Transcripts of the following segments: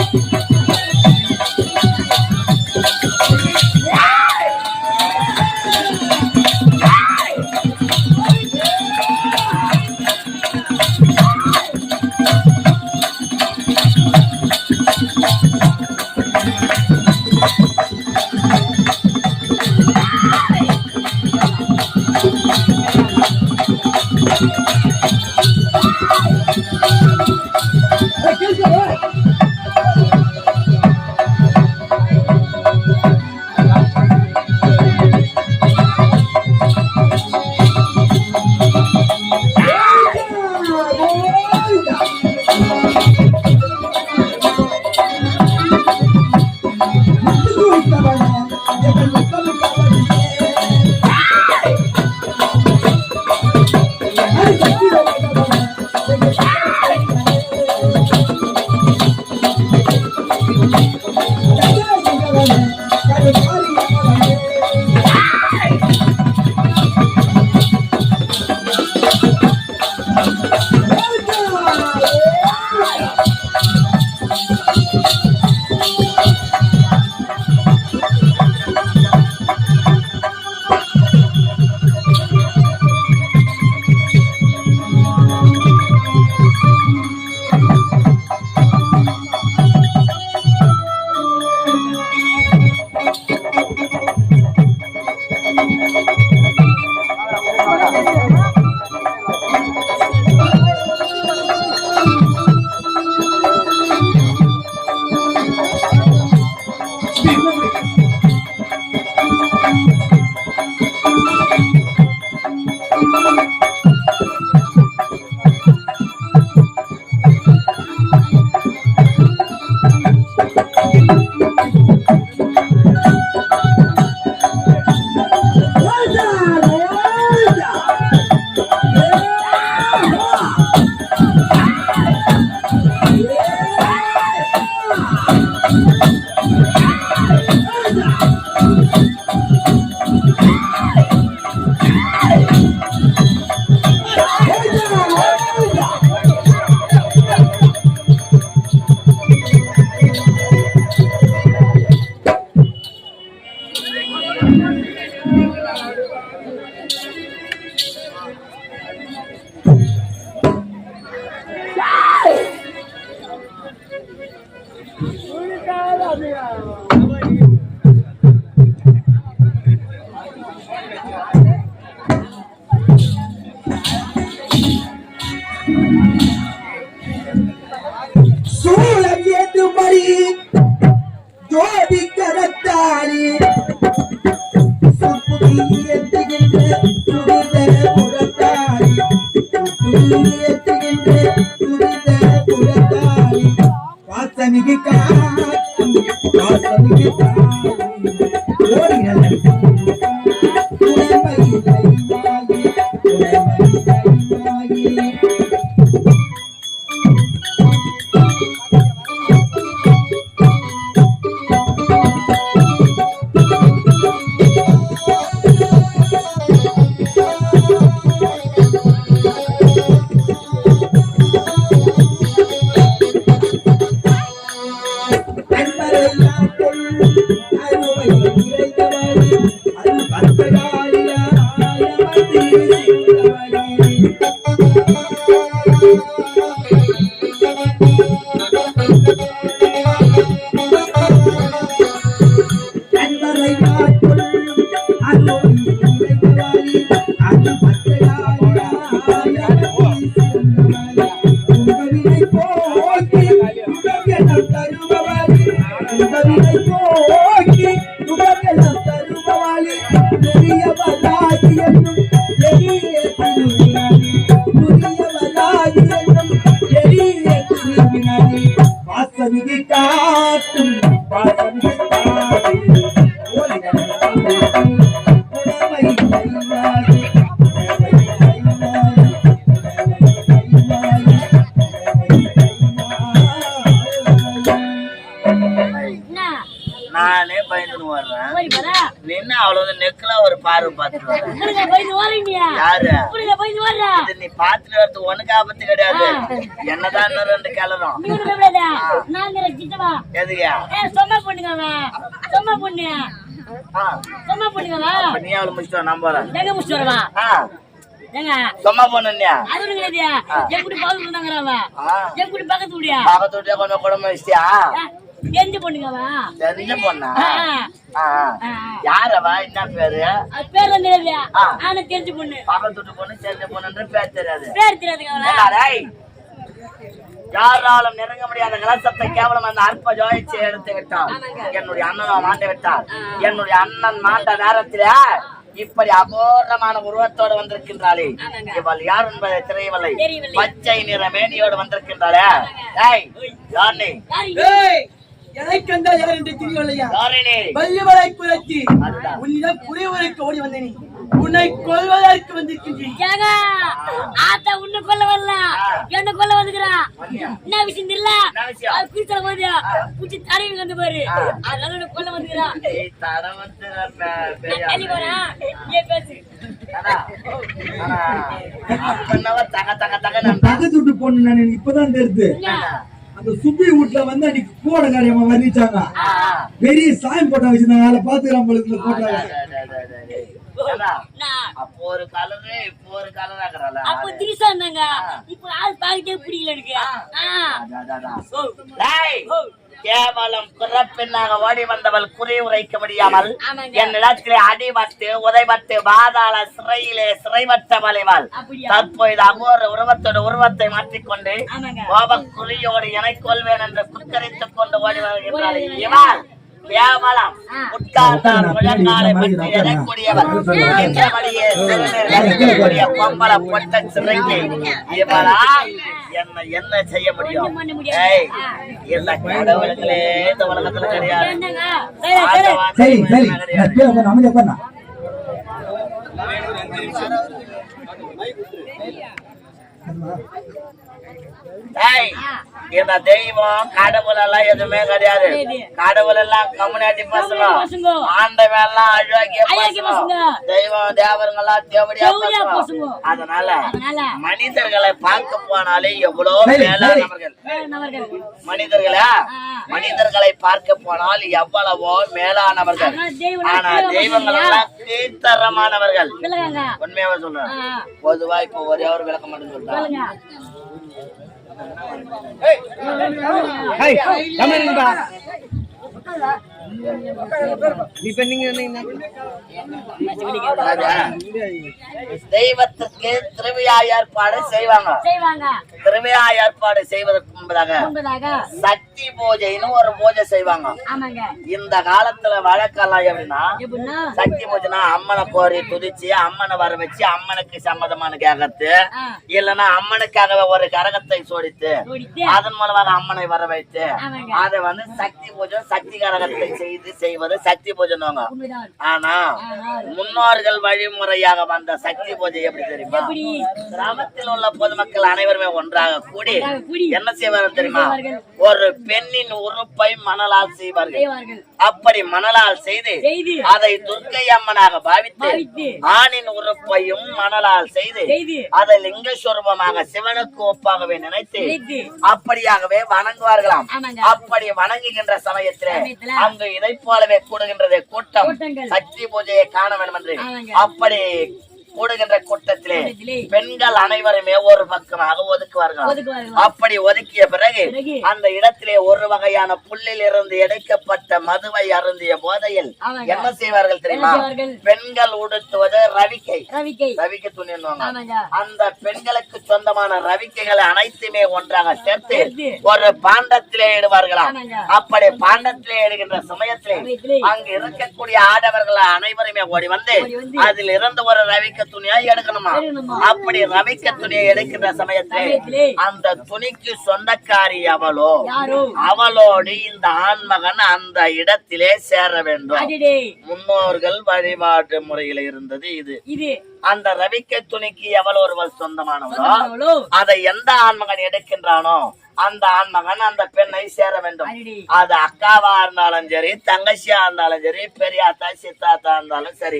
Thank you. யாரும் பாத்துட்டு யாரு நீ பாத்துட்டு வரது உனக்கு ஆபத்து கிடையாது. என்னதான் ரெண்டு கிளறும் எதுயா நீ அவளை முடிச்சுட்டு நம்புறேன் சும்மா பொண்ணுயா பக்கத்து கொஞ்சம் குடும்பம் வச்சியா தெரிஞ்ச பொண்ணுங்கவா தெரிஞ்ச பொண்ணா யாரவா என்ன பேரு பேர் தெரியாது ஆனா தெரிஞ்ச பொண்ணு பக்கத்து பொண்ணு தெரிஞ்ச பொண்ணுன்ற பேர் தெரியாது பேர் தெரியாதுங்களா யாராலும் நெருங்க முடியாத கலசத்தை கேவலம் அந்த அற்ப ஜோயிச்சை எடுத்து விட்டார். என்னுடைய அண்ணனை மாண்ட விட்டார். என்னுடைய அண்ணன் மாண்ட நேரத்தில இப்படி அபோரமான உருவத்தோடு வந்திருக்கின்றாளே இவள் யார் என்பதை தெரியவில்லை. பச்சை நிற மேனியோடு வந்திருக்கின்றாளே யாரு எனக்கு யார் என்று தெரியவில்லையா? வள்ளிவளை குலத்தி உன்னிடம் குறைவதற்கு ஓடி வந்தேன். உன்னை கொல்வதற்கு வந்திருக்கின்றேன். உன்னை கொல்ல வரல என்ன கொல்ல வந்துக்கிறா என்ன விஷயம் தெரியல. குடிச்சல போது குச்சி தடவி வந்து பாரு அதனால கொல்ல வந்துக்கிறா. பக்கத்து பொண்ணு நான் இப்பதான் தெரியுது. அந்த சுப்பி வீட்டுல வந்து அன்னைக்கு கூட காரியமா வர்ணிச்சாங்க. பெரிய சாயம் போட்டா வச்சிருந்தாங்க. அதை பாத்துக்கலாம் போல இந்த போட்டோ. அப்போ ஒரு கலரு இப்போ ஒரு கலராக்குறாங்க. அப்போ திரிசா இருந்தாங்க. இப்போ ஆள் பாக்கிட்டே பிடிக்கல எனக்கு. கேவலம் குறப்பெண்ணாக ஓடி வந்தவள் குறி உரைக்க முடியாமல் என்னிடத்திலே அடிபட்டு உதைபட்டு பாதாள சிறையிலே சிறைவட்ட வளைவாள். தற்போது அகோர உருவத்தோடு உருவத்தை மாற்றிக்கொண்டு கோப குறியோடு என கொள்வேன் என்று குக்கரித்துக் கொண்டு ஓடி வருகின்றாள். இவள் கேவலம் உட்கார்ந்தால் முழங்காலை பற்றி எழக்கூடியவர் பொம்பள பொட்ட சிறைக்கு இவளா என்ன செய்ய முடியும்? இந்த கடவுளுங்களே இந்த உலகத்துல கிடையாது. இந்த தெய்வம் கடவுள் எல்லாம் எதுவுமே கிடையாது. கடவுள் எல்லாம் கம்யூனிட்டி பசங்க, ஆண்டவன் எல்லாம் அழகிய பசங்க, தெய்வம் தேவருங்கெல்லாம் தேவடியா பசங்க. அதனால மனிதர்களை பார்க்க போனாலே எவ்வளவு மேலானவர்கள். மனிதர்களை பார்க்க போனால் எவ்வளவோ மேலானவர்கள். ஆனா தெய்வங்கள் எல்லாம் கீழ்த்தரமானவர்கள். உண்மையாவே சொல்றேன். பொதுவா இப்ப ஒரே ஒரு விளக்கம் மட்டும் சொல்றாங்க. தெய்வத்துக்கு திருவிழா ஏற்பாடு செய்வாங்க. திருவிழா ஏற்பாடு செய்வதற்கு முன்பதாக சக்தி பூஜைன்னு ஒரு பூஜை செய்வாங்க. இந்த காலத்துல வழக்கெல்லாம் எப்படின்னா சக்தி பூஜைனா அம்மனை கோரி துதிச்சு அம்மனை வர வச்சு அம்மனுக்கு சம்மதமான கேட்கறது, இல்லைன்னா அம்மனுக்காக ஒரு கரகத்தை சோடித்து அதன் மூலமாக அம்மனை வர வைத்து அதை வந்து சக்தி பூஜை சக்தி கரகத்தை செய்வது சக்தி பூஜைன்னு. ஆனா முன்னோர்கள் வழிமுறையாக வந்த சக்தி பூஜை எப்படி தெரியுமா? கிராமத்தில் உள்ள பொதுமக்கள் அனைவருமே ஒன்றாக கூடி என்ன செய்வார்கள் தெரியுமா? ஒரு பெண்ணின் உறுப்பை மணலால் செய்வார்கள். அப்படி மணலால் செய்து அதை துர்க்கை அம்மனாக பாவித்து ஆணின் உறுப்பையும் மணலால் செய்து அதை லிங்கஸ்வரூபமாக சிவனுக்கு ஒப்பாகவே நினைத்து அப்படியாகவே வணங்குவார்களாம். அப்படி வணங்குகின்ற சமயத்திலே அங்கு இதை போலவே கூடுகின்றது கூட்டம் சக்தி பூஜையை காண வேண்டும் என்று. அப்படி கூடுகின்ற கூட்டத்திலே பெண்கள் அனைவருமே ஒரு பக்கமாக ஒதுக்குவார்கள். அப்படி ஒதுக்கிய பிறகு அந்த இடத்திலே ஒரு வகையான புல்லில் இருந்து எடுக்கப்பட்ட மதுவை அருந்திய போதையில் என்ன செய்வார்கள் தெரியுமா? பெண்கள் உடுத்துவது ரவிக்கை துணி. அந்த பெண்களுக்கு சொந்தமான ரவிக்கைகளை அனைத்துமே ஒன்றாக சேர்த்து ஒரு பாண்டத்திலே இடுவார்களாம். அப்படி பாண்டத்திலே இடுகின்ற சமயத்திலே அங்கு இருக்கக்கூடிய ஆடவர்கள் அனைவருமே ஓடி வந்து அதில் இருந்து ஒரு ரவிக்க துணியா எடுக்கணுமா? அப்படி ரவிக்க துணியை எடுக்கின்ற சமயத்திலே அந்த துணிக்கு சொந்தக்காரி அவளோடு இந்த ஆண்மகன் அந்த இடத்திலே சேர வேண்டும். முன்னோர்கள் வழிபாட்டு முறையில இருந்தது இது. அந்த ரவிக்க துணிக்கு எவள் ஒருவள் சொந்தமானவளோ அதை எந்த ஆண்மகன் எடுக்கின்றானோ அந்த ஆண்மகன் அந்த பெண்ணை சேர வேண்டும். அது அக்காவா இருந்தாலும் சரி, தங்கச்சியா இருந்தாலும் சரி, பெரியாத்தா சித்தாத்தா இருந்தாலும் சரி,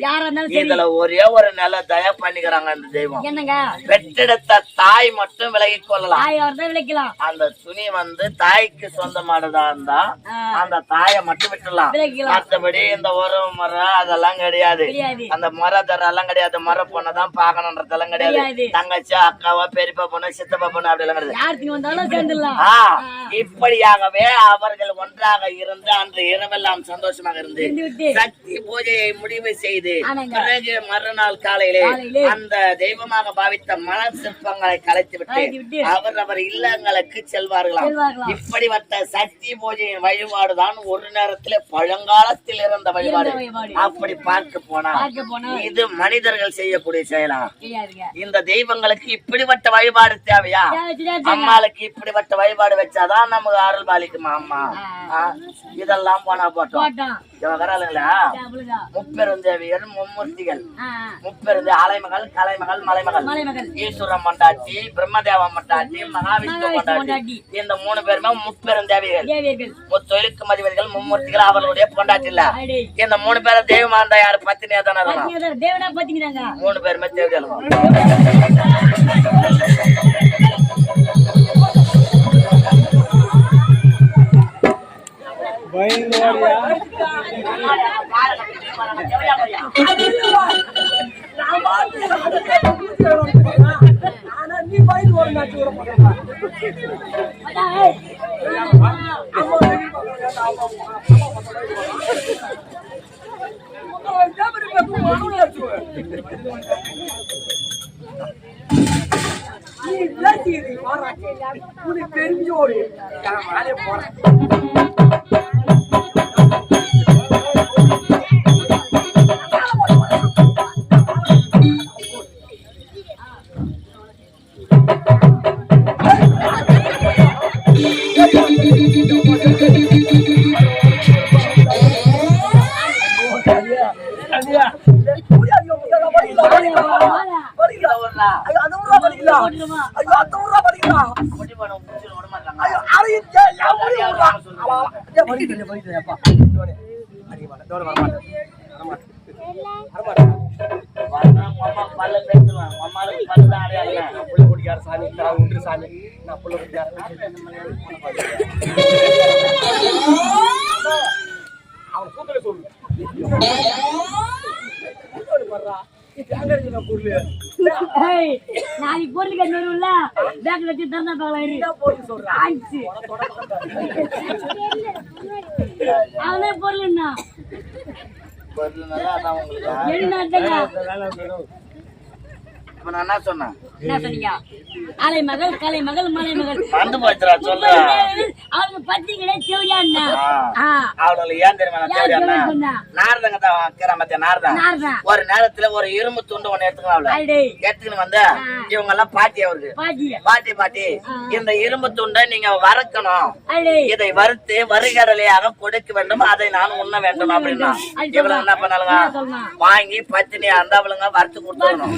இதுல ஒரே ஒரு நல்ல தயா பண்ணிக்கிறாங்க அந்த தெய்வம். பெற்றெடுத்த தாய் மட்டும் விலகி கொள்ளலாம். அந்த துணி தாய்க்கு சொந்தமானதா இருந்தா அந்த தாயை மட்டும் விட்டுலாம். மற்றபடி இந்த ஒரு முறை அதெல்லாம் கிடையாது. அந்த முறை தரெல்லாம் கிடையாது. முறை பொண்ணதான் பாக்கணும்ன்றதெல்லாம் கிடையாது. தங்கச்சி அக்காவா பெரியப்பா பொண்ணு சித்தப்பா பொண்ணு அப்படி எல்லாம் கிடையாது. இப்படியாகவே அவர்கள் ஒன்றாக இருந்து அன்று இரவெல்லாம் சந்தோஷமாக இருந்து சக்தி பூஜையை முடிவு செய்து பிறகு மறுநாள் காலையிலே அந்த தெய்வமாக பாவித்த மணல் சிற்பங்களை கலைத்து விட்டு அவர் இல்லங்களுக்கு செல்வார்களாம். இப்படிப்பட்ட சக்தி பூஜையின் வழிபாடுதான் ஒரு நேரத்தில் பழங்காலத்தில் இருந்த வழிபாடு. அப்படி பார்க்க போனா இது மனிதர்கள் செய்யக்கூடிய செயலா? இந்த தெய்வங்களுக்கு இப்படிப்பட்ட வழிபாடு தேவையா? அம்மாளுக்கு இப்படிப்பட்ட வழிபாடு வச்சாதான் நமக்கு அருள் பாலிக்குமா? அம்மா இதெல்லாம் போனா போட்டோம். வராளுங்களா முப்பெருந்தேவியர் மும்மூர்த்திகள், முப்பெருந்து அலைமகள் கலைமகள் மலைமகள் ஈஸ்வரம் மண்டாட்சி பிரம்மதேவ மண்டாட்சி மகாவிஷ்ணு மண்டாட்சி. இந்த 3 பேருமே முப்பெருந்தேவிகள், முத்தொழிலுக்கு மதிவதிகள் மும்மூர்த்திகள். அவர்களுடைய பொண்டாட்டி இல்ல. இந்த 3 பேரை தெய்வமா இருந்தா யாரு? பத்தினியா தானே இருக்கும். 3 பேருமே தேவையான பெருமையோடு நாளைக்கு பொருள் கண்டுல பேங்க் வச்சு தந்தா அவனே பொருள் என்ன என்ன சொன்னேன்? அலை மகள் கலை மகள் மலை மகள் மறந்து போச்சுடா சொல்லு. அவங்க பத்திங்களே தேவையா அவளுக்கு ஏன் தெரியுமா? நாரதங்க தான் ஒரு நேரத்துல ஒரு இரும்பு துண்டு ஒண்ணு எடுத்துக்கணும் வந்து இவங்க எல்லாம் பாட்டி அவருக்கு பாட்டி இந்த இரும்பு துண்டை நீங்க வறுக்கணும், இதை வறுத்து வறுகடலையாக கொடுக்க வேண்டும், அதை நான் உண்ண வேண்டும் அப்படின்னா இவளுங்க என்ன பண்ணாலுங்க வாங்கி பத்தினியா இருந்தா அவளுங்க வறுத்து கொடுத்துடணும்.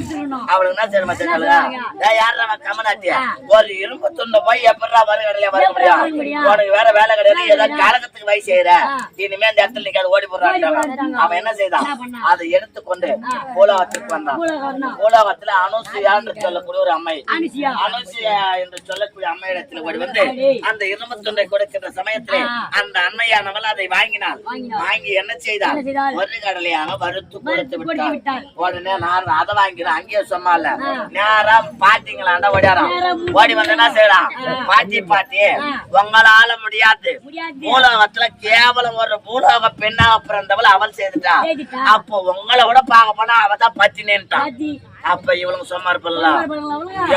அவளுக்கு என்ன தெரியுமா தெரியாதுங்க? யாரு கமனாட்டியா ஒரு இரும்பு துண்டை போய் எப்படா வறுகடலையா வர முடியும்? உனக்கு வேற வேலை கிடையாது, ஏதாவது காலகத்துக்கு வயசு செய்யற, இனிமே அந்த இடத்துல நீங்க ஓடி போடுறாங்க. அவன் என்ன செய்தான்? அதை எடுத்துக்கொண்டு பூலோகத்துக்கு வந்தான். பூலோகத்துல அனுசுயா என்று சொல்லக்கூடிய ஒரு அம்மை, அனுசுயா என்று சொல்லக்கூடிய அம்மையிடத்துல ஓடி வந்து அந்த இரும்பு துண்டை கொடுக்கின்ற சமயத்திலே அந்த அன்னையானவள் அதை வாங்கினாள். வாங்கி என்ன செய்தாள்? வறுகடலையாக வறுத்து கொடுத்து விட்டாள். உடனே நான் அதை வாங்கினேன். அங்கேயே சொன்னால நேரா பாட்டிங்களாண்ட ஓடியாராம். ஓடி வந்து என்ன செய்யலாம்? பாட்டி உங்களால முடியாது, பூலோகத்துல கேவலம் ஒரு பூலோக பெண்ணாக பிறந்தவள் அவள் செய்துட்டா. அப்போ உங்களை விட பார்க்க போனா அவதான் பத்தினின்ட்டான். அப்ப இவளுங்க சும்மா இருப்பல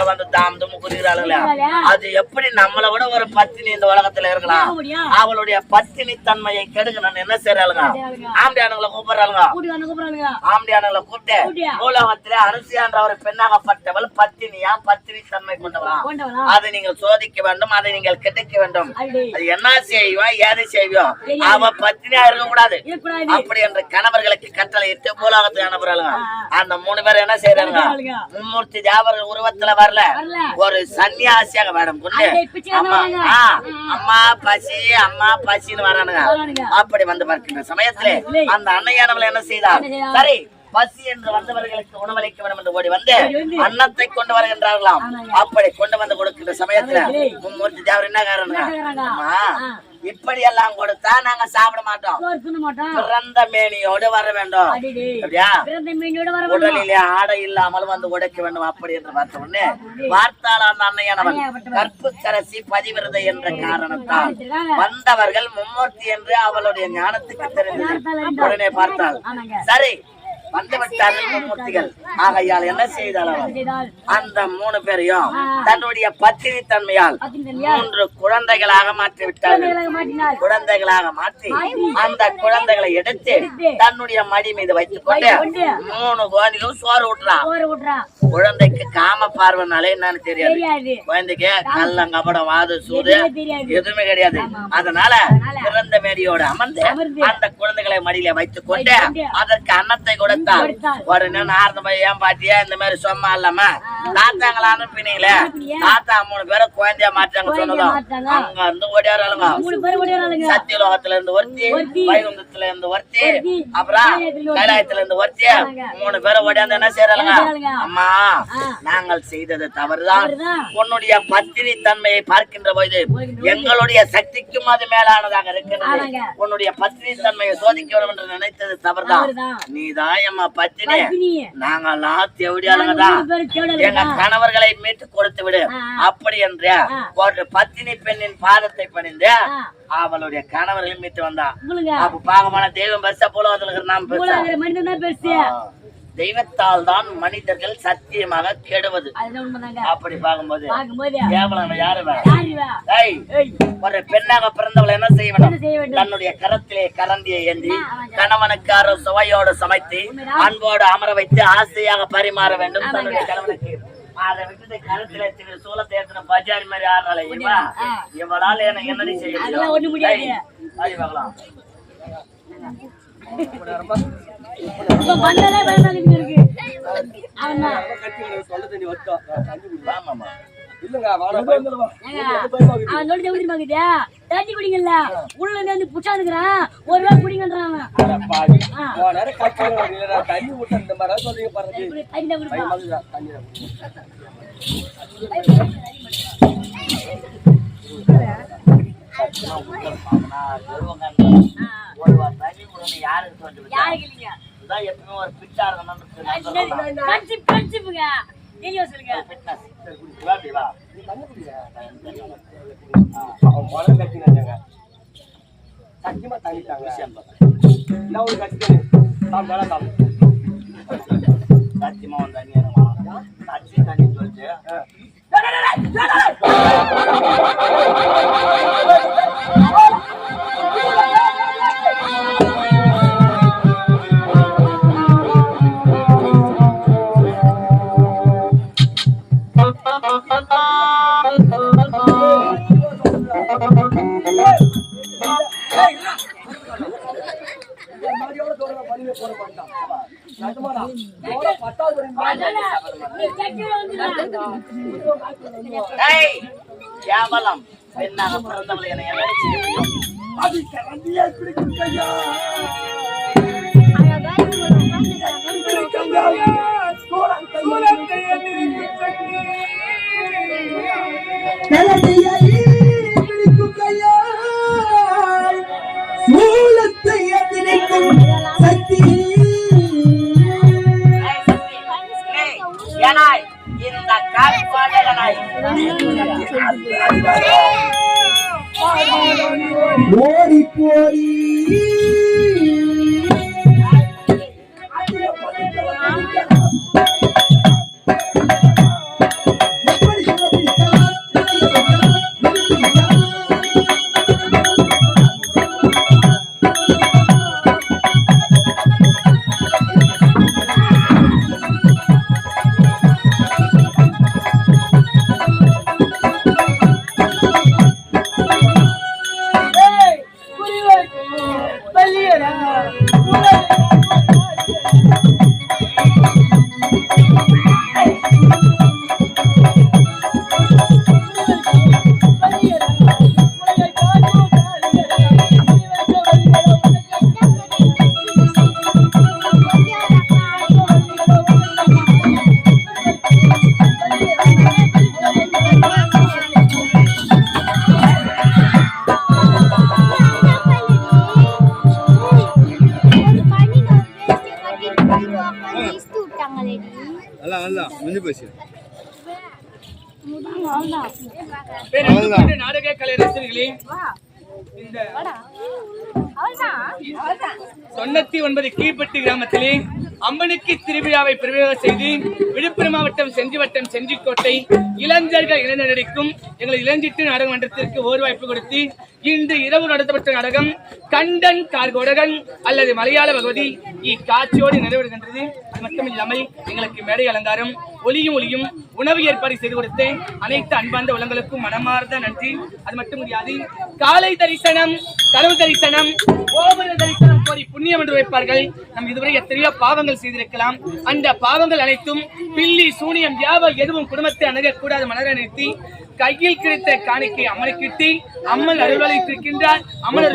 வந்து தாம் தும் குறிக்கிறாளுங்களா? அது எப்படி நம்மளை விட ஒரு பத்தினி இந்த உலகத்துல இருக்கலாம்? அவளுடைய பத்தினி தன்மையை கெடுக்கணும்னு என்ன செய்யறாளுங்க? ஆம்பியானுங்களை கூப்பிடுறாளுங்க. ஆம்பியானுங்களை கூப்பிட்டு பூலோகத்திலே அனுசியான்ற ஒரு பெண்ணாகப்பட்டவள் பத்தினியா பத்தினி தன்மை கொண்டவளா? அதை நீங்கள் சோதிக்க வேண்டும், அதை நீங்கள் கெடுக்க வேண்டும். அது என்ன செய்வோம் ஏதை செய்வோம்? அவ பத்தினியா இருக்க கூடாது அப்படி என்று கணவர்களுக்கு கட்டளை இட்டு பூலோகத்துக்கு அனுப்புறாளுங்க. அந்த 3 பேர் என்ன செய்யறாங்க? மும்மூர்த்தி தேவர்கள் உருவத்துல வரல, ஒரு சன்னியாசியாக வேடம் கொண்டு அம்மா பசின்னு வரானுங்க. அப்படி வந்து பார்க்கின்ற சமயத்திலே அந்த அன்னையானவள் என்ன செய்தார்? சரி, பசி என்று வந்தவர்களுக்கு உணவளிக்க வேண்டும் என்று ஓடி வந்து அன்னத்தை கொண்டு வருகின்றார்களாம். அப்படி கொண்டு வந்து கொடுக்கின்ற சமயத்துல மும்மூர்த்தி தேவர் என்ன காரணம்? இப்படி எல்லாம் கொடுத்தா நாங்க சாப்பிட மாட்டோம், பிறந்த மேனியோடு வர வேண்டும், உடலிலே ஆடை இல்லாமல் வந்து உடைக்க வேண்டும். அப்படி என்று பார்த்த உடனே பார்த்தால் அந்த அன்னையானவன் கற்புக்கரசி பதிவிரதை என்ற காரணத்தால் வந்தவர்கள் மும்மூர்த்தி என்று அவளுடைய ஞானத்துக்கு தெரிந்தது. உடனே பார்த்தால் சரி வந்து விட்டார்கள் மும்மூர்த்திகள். ஆகையால் என்ன செய்தால் அந்த 3 பேரையும் தன்னுடைய பத்தினி தன்மையால் 3 குழந்தைகளாக மாற்றி விட்டார்கள். குழந்தைகளாக மாற்றி அந்த குழந்தைகளை எடுத்து தன்னுடைய மடி மீது வைத்துக் கொண்டு 3 குழந்தைகளும் சோறு ஊட்டுறான். குழந்தைக்கு காம பார்வைனாலே என்னன்னு தெரியாது, குழந்தைக்கு கள்ளம் கபடம் வாது சூது எதுவுமே கிடையாது. அதனால பிறந்த மேரியோடு அமர்ந்து அந்த குழந்தைகளை மடியில வைத்துக் கொண்டு அதற்கு அன்னத்தை கொடுத்தார். உடனே நாரத பையன் பாட்டியா இந்த மாதிரி சும்மா இல்லாம தாத்தாங்களா அனுப்பினீங்களே, தாத்தா 3 பேரை குழந்தையா மாற்றாங்க சொன்னதும் அங்க இருந்து ஓடியாராளுங்க. சத்தியலோகத்துல இருந்து ஒருத்தி, வைகுந்தத்துல இருந்து ஒருத்தி, அப்புறம் கைலாயத்துல இருந்து ஒருத்தி, 3 பேரை ஓடியாந்து என்ன செய்யறாங்க? அம்மா, நாங்கள் செய்தது தவறுதான். உன்னுடைய பத்தினி தன்மையை பார்க்கின்ற போது எங்களுடைய சக்திக்கும் அது மேலானதாக இருக்கிறது. உன்னுடைய பத்தினி தன்மையை சோதிக்க வேண்டும் என்று நினைத்தது தவறுதான். நீதான் எம்மா பத்தினி, நாங்கெல்லாம் தேவடியாளுங்க தான், எங்க கணவர்களை மீட்டு கொடுத்து விடு. அப்படி என்ற ஒரு பத்தினி பெண்ணின் பாதத்தை பணிந்து அவளுடைய கணவர்களை மீட்டு வந்தா. அப்ப பாகமான தெய்வம் பெருசா போல நாம் பெருசா. தெய்வத்தால் தான் மனிதர்கள் சத்தியமாக கெடுவது. அப்படி பார்க்கும்போது கேவலம் யாரு? ஒரு பெண்ணாக பிறந்தவள் என்ன செய்ய வேண்டும்? தன்னுடைய கரத்திலே கரண்டியை ஏந்தி கணவனுக்கார சுவையோடு சமைத்து அன்போடு அமர வைத்து ஆசையாக பரிமாற வேண்டும் தன்னுடைய கணவனுக்கு. அதை விட்டு கருத்துல சூழத்தை ஏற்றின பஜாரி மாதிரி ஆடுறாள் இவளால் எனக்கு என்னடி செய்ய பார்க்கலாம். எப்பவுமே ஒரு பிட்டா சத்தியமா தள்ளிட்டாங்க. சத்தியமா வந்து தண்ணி தண்ணி சொல்லிட்டு கேவலம் பெண்ணாக பிறந்தவளை என இந்த கால்பாடலனாய் ஓடி போடி பள்ளி நாடக கலை ரசிகர்களே, இந்த 99 கீழ்பட்டி கிராமத்திலே அம்மனுக்கு திருவிழாவை பிரவேசம் செய்து விழுப்புரம் மாவட்டம் செஞ்சி வட்டம் செஞ்சிக்கோட்டை இளைஞர்கள் இளைஞர் நடிக்கும் எங்கள் இளஞ்சிட்டு நாடக மன்றத்திற்கு ஒரு வாய்ப்பு கொடுத்து இன்று இரவு நடத்தப்பட்ட நாடகம் கண்டன் கார்கோடகன் அல்லது மலையாள பகவதி இக்காட்சியோடு நிறைவேறுகின்றது. அது மட்டுமில்லாமல் எங்களுக்கு மேடை அலங்காரம் ஒளியும் உணவு ஏற்பாடு செய்து கொடுத்து அனைத்து அன்பார்ந்த உள்ளங்களுக்கும் மனமார்ந்த நன்றி. அது மட்டும் முடியாது, காலை தரிசனம், கனவு தரிசனம், கோபுர தரிசனம் கோரி புண்ணியம் என்று வைப்பார்கள். நம் இதுவரை எத்தனையோ பாவங்கள் செய்திருக்கலாம். அந்த பாவங்கள் அனைத்தும் பில்லி சூனியம் யாவல் எதுவும் குடும்பத்தை அணுகக்கூடாத மனதை நிறுத்தி கையில் கிடைத்த காணிக்கை அம்மனை கிட்டி அம்மன் அருள்வளித்திருக்கின்றார். அம்மன்